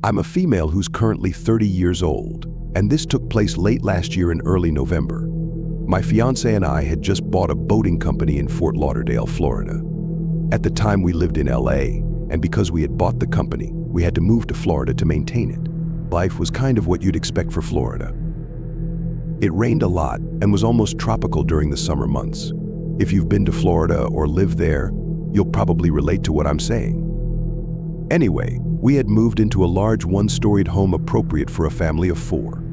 I'm a female who's currently 30 years old, and this took place late last year in early November. My fiance and I had just bought a boating company in Fort Lauderdale, Florida. At the time we lived in LA, and because we had bought the company, we had to move to Florida to maintain it. Life was kind of what you'd expect for Florida. It rained a lot and was almost tropical during the summer months. If you've been to Florida or lived there, you'll probably relate to what I'm saying. Anyway, we had moved into a large one-storied home appropriate for a family of 4.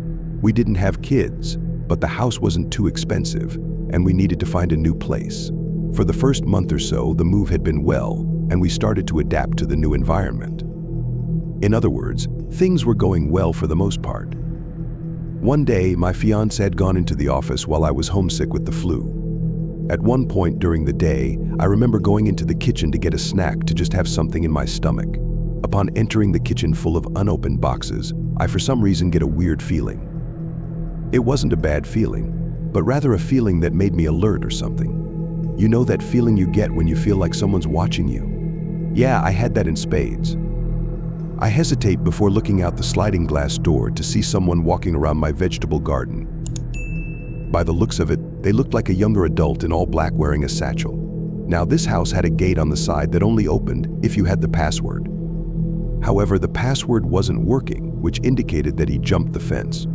We didn't have kids, but the house wasn't too expensive, and we needed to find a new place. For the first month or so, the move had been well, and we started to adapt to the new environment. In other words, things were going well for the most part. One day, my fiancé had gone into the office while I was homesick with the flu. At one point during the day, I remember going into the kitchen to get a snack to just have something in my stomach. Upon entering the kitchen full of unopened boxes, I for some reason get a weird feeling. It wasn't a bad feeling, but rather a feeling that made me alert or something. You know that feeling you get when you feel like someone's watching you? Yeah, I had that in spades. I hesitate before looking out the sliding glass door to see someone walking around my vegetable garden. By the looks of it, they looked like a younger adult in all black wearing a satchel. Now, this house had a gate on the side that only opened if you had the password. However, the password wasn't working, which indicated that he jumped the fence.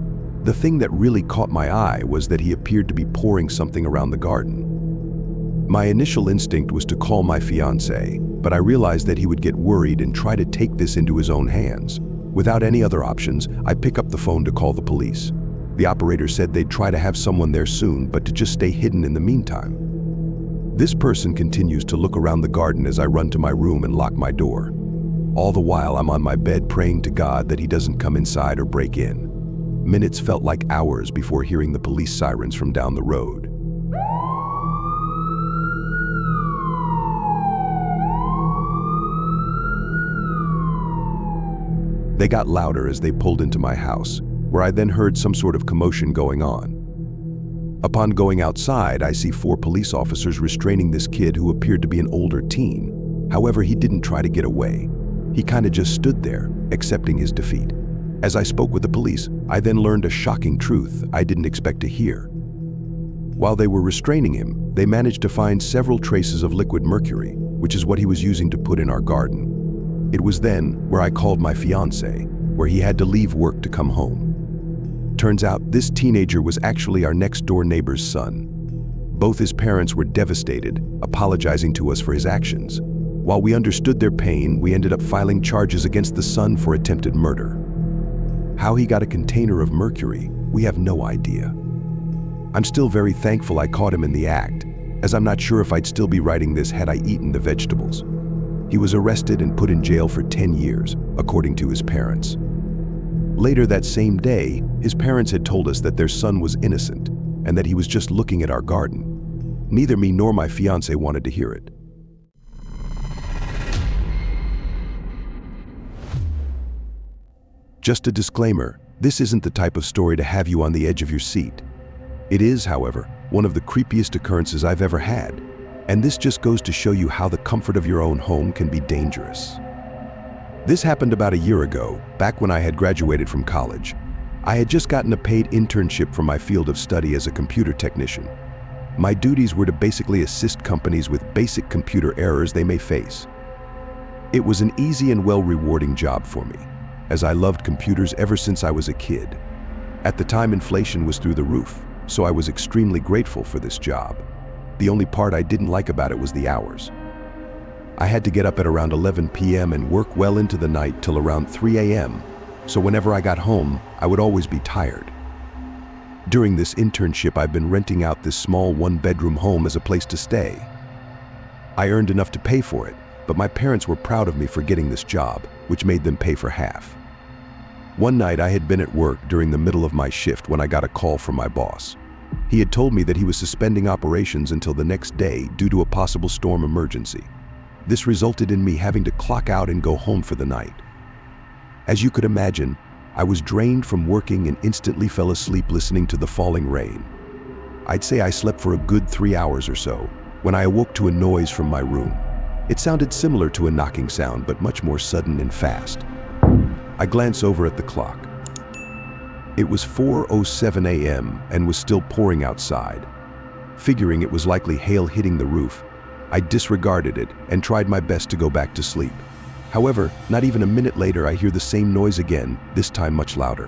The thing that really caught my eye was that he appeared to be pouring something around the garden. My initial instinct was to call my fiancé, but I realized that he would get worried and try to take this into his own hands. Without any other options, I pick up the phone to call the police. The operator said they'd try to have someone there soon, but to just stay hidden in the meantime. This person continues to look around the garden as I run to my room and lock my door. All the while, I'm on my bed praying to God that he doesn't come inside or break in. Minutes felt like hours before hearing the police sirens from down the road. They got louder as they pulled into my house, where I then heard some sort of commotion going on. Upon going outside, I see 4 police officers restraining this kid who appeared to be an older teen. However, he didn't try to get away. He kind of just stood there, accepting his defeat. As I spoke with the police, I then learned a shocking truth I didn't expect to hear. While they were restraining him, they managed to find several traces of liquid mercury, which is what he was using to put in our garden. It was then where I called my fiancé, where he had to leave work to come home. Turns out this teenager was actually our next-door neighbor's son. Both his parents were devastated, apologizing to us for his actions. While we understood their pain, we ended up filing charges against the son for attempted murder. How he got a container of mercury, we have no idea. I'm still very thankful I caught him in the act, as I'm not sure if I'd still be writing this had I eaten the vegetables. He was arrested and put in jail for 10 years, according to his parents. Later that same day, his parents had told us that their son was innocent and that he was just looking at our garden. Neither me nor my fiancé wanted to hear it. Just a disclaimer, this isn't the type of story to have you on the edge of your seat. It is, however, one of the creepiest occurrences I've ever had, and this just goes to show you how the comfort of your own home can be dangerous. This happened about a year ago, back when I had graduated from college. I had just gotten a paid internship from my field of study as a computer technician. My duties were to basically assist companies with basic computer errors they may face. It was an easy and well-rewarding job for me, as I loved computers ever since I was a kid. At the time, inflation was through the roof, so I was extremely grateful for this job. The only part I didn't like about it was the hours. I had to get up at around 11 p.m. and work well into the night till around 3 a.m., so whenever I got home, I would always be tired. During this internship, I've been renting out this small one-bedroom home as a place to stay. I earned enough to pay for it, but my parents were proud of me for getting this job, which made them pay for half. One night, I had been at work during the middle of my shift when I got a call from my boss. He had told me that he was suspending operations until the next day due to a possible storm emergency. This resulted in me having to clock out and go home for the night. As you could imagine, I was drained from working and instantly fell asleep listening to the falling rain. I'd say I slept for a good 3 hours or so when I awoke to a noise from my room. It sounded similar to a knocking sound, but much more sudden and fast. I glance over at the clock. It was 4:07 a.m. and was still pouring outside. Figuring it was likely hail hitting the roof, I disregarded it and tried my best to go back to sleep. However, not even a minute later, I hear the same noise again, this time much louder.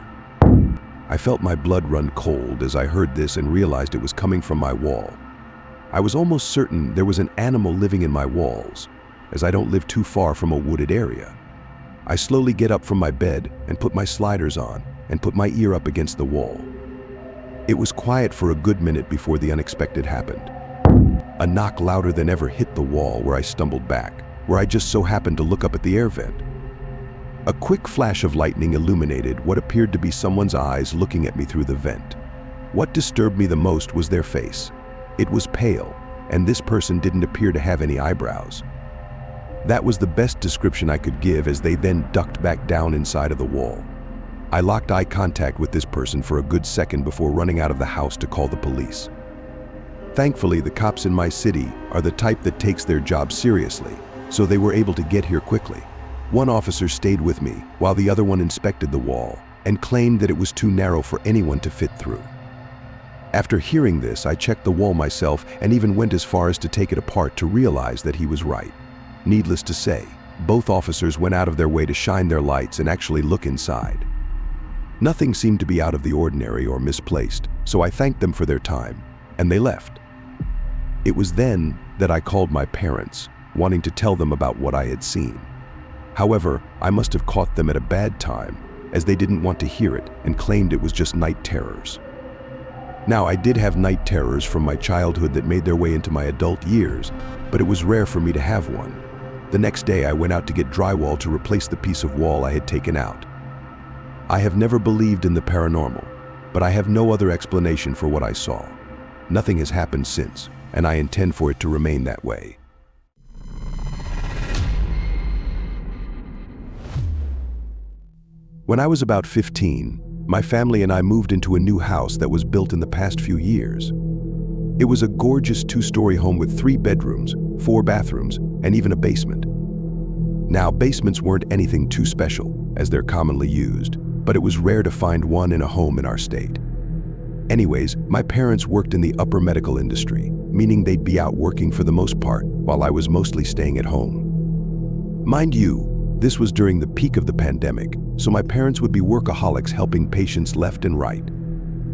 I felt my blood run cold as I heard this and realized it was coming from my wall. I was almost certain there was an animal living in my walls, as I don't live too far from a wooded area. I slowly get up from my bed and put my sliders on and put my ear up against the wall. It was quiet for a good minute before the unexpected happened. A knock louder than ever hit the wall where I stumbled back, where I just so happened to look up at the air vent. A quick flash of lightning illuminated what appeared to be someone's eyes looking at me through the vent. What disturbed me the most was their face. It was pale, and this person didn't appear to have any eyebrows. That was the best description I could give as they then ducked back down inside of the wall. I locked eye contact with this person for a good second before running out of the house to call the police. Thankfully, the cops in my city are the type that takes their job seriously, so they were able to get here quickly. One officer stayed with me while the other one inspected the wall and claimed that it was too narrow for anyone to fit through. After hearing this, I checked the wall myself and even went as far as to take it apart to realize that he was right. Needless to say, both officers went out of their way to shine their lights and actually look inside. Nothing seemed to be out of the ordinary or misplaced, so I thanked them for their time, and they left. It was then that I called my parents, wanting to tell them about what I had seen. However, I must have caught them at a bad time, as they didn't want to hear it and claimed it was just night terrors. Now, I did have night terrors from my childhood that made their way into my adult years, but it was rare for me to have one. The next day, I went out to get drywall to replace the piece of wall I had taken out. I have never believed in the paranormal, but I have no other explanation for what I saw. Nothing has happened since, and I intend for it to remain that way. When I was about 15, my family and I moved into a new house that was built in the past few years. It was a gorgeous 2-story home with 3 bedrooms, 4 bathrooms, and even a basement. Now, basements weren't anything too special, as they're commonly used, but it was rare to find one in a home in our state. Anyways, my parents worked in the upper medical industry, meaning they'd be out working for the most part, while I was mostly staying at home. Mind you, this was during the peak of the pandemic, so my parents would be workaholics helping patients left and right.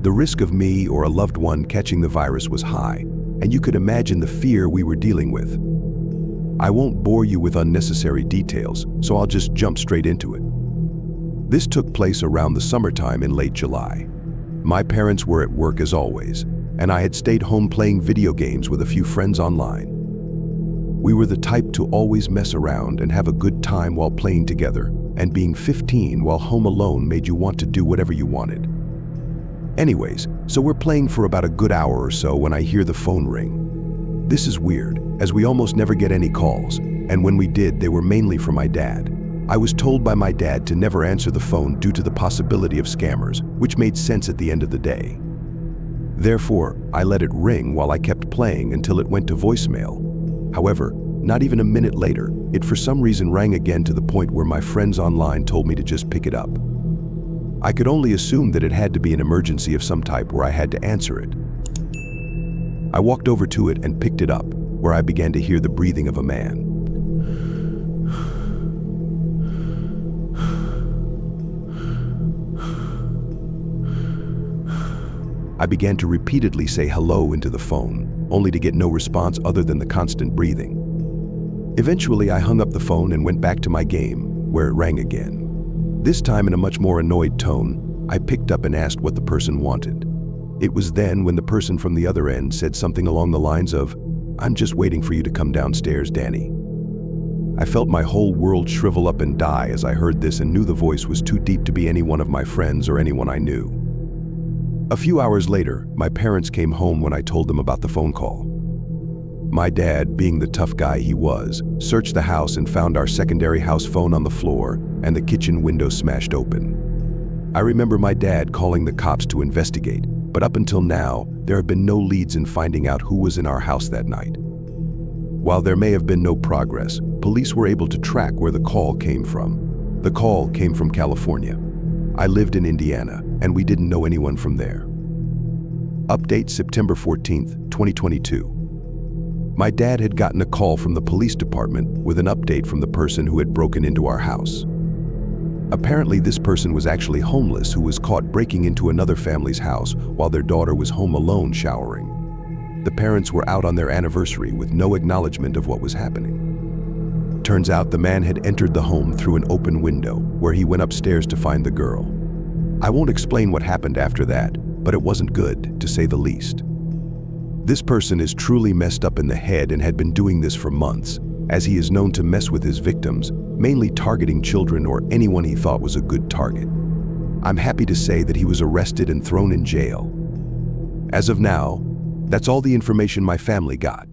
The risk of me or a loved one catching the virus was high, and you could imagine the fear we were dealing with. I won't bore you with unnecessary details, so I'll just jump straight into it. This took place around the summertime in late July. My parents were at work as always, and I had stayed home playing video games with a few friends online. We were the type to always mess around and have a good time while playing together, and being 15 while home alone made you want to do whatever you wanted. Anyways, so we're playing for about a good hour or so when I hear the phone ring. This is weird, as we almost never get any calls, and when we did, they were mainly from my dad. I was told by my dad to never answer the phone due to the possibility of scammers, which made sense at the end of the day. Therefore, I let it ring while I kept playing until it went to voicemail. However, not even a minute later, it for some reason rang again to the point where my friends online told me to just pick it up. I could only assume that it had to be an emergency of some type where I had to answer it. I walked over to it and picked it up, where I began to hear the breathing of a man. I began to repeatedly say hello into the phone, only to get no response other than the constant breathing. Eventually, I hung up the phone and went back to my game, where it rang again. This time in a much more annoyed tone, I picked up and asked what the person wanted. It was then when the person from the other end said something along the lines of, "I'm just waiting for you to come downstairs, Danny." I felt my whole world shrivel up and die as I heard this and knew the voice was too deep to be any one of my friends or anyone I knew. A few hours later, my parents came home when I told them about the phone call. My dad, being the tough guy he was, searched the house and found our secondary house phone on the floor and the kitchen window smashed open. I remember my dad calling the cops to investigate, but up until now, there have been no leads in finding out who was in our house that night. While there may have been no progress, police were able to track where the call came from. The call came from California. I lived in Indiana, and we didn't know anyone from there. Update September 14th, 2022. My dad had gotten a call from the police department with an update from the person who had broken into our house. Apparently, this person was actually homeless who was caught breaking into another family's house while their daughter was home alone showering. The parents were out on their anniversary with no acknowledgement of what was happening. Turns out the man had entered the home through an open window, where he went upstairs to find the girl. I won't explain what happened after that, but it wasn't good, to say the least. This person is truly messed up in the head and had been doing this for months, as he is known to mess with his victims, mainly targeting children or anyone he thought was a good target. I'm happy to say that he was arrested and thrown in jail. As of now, that's all the information my family got.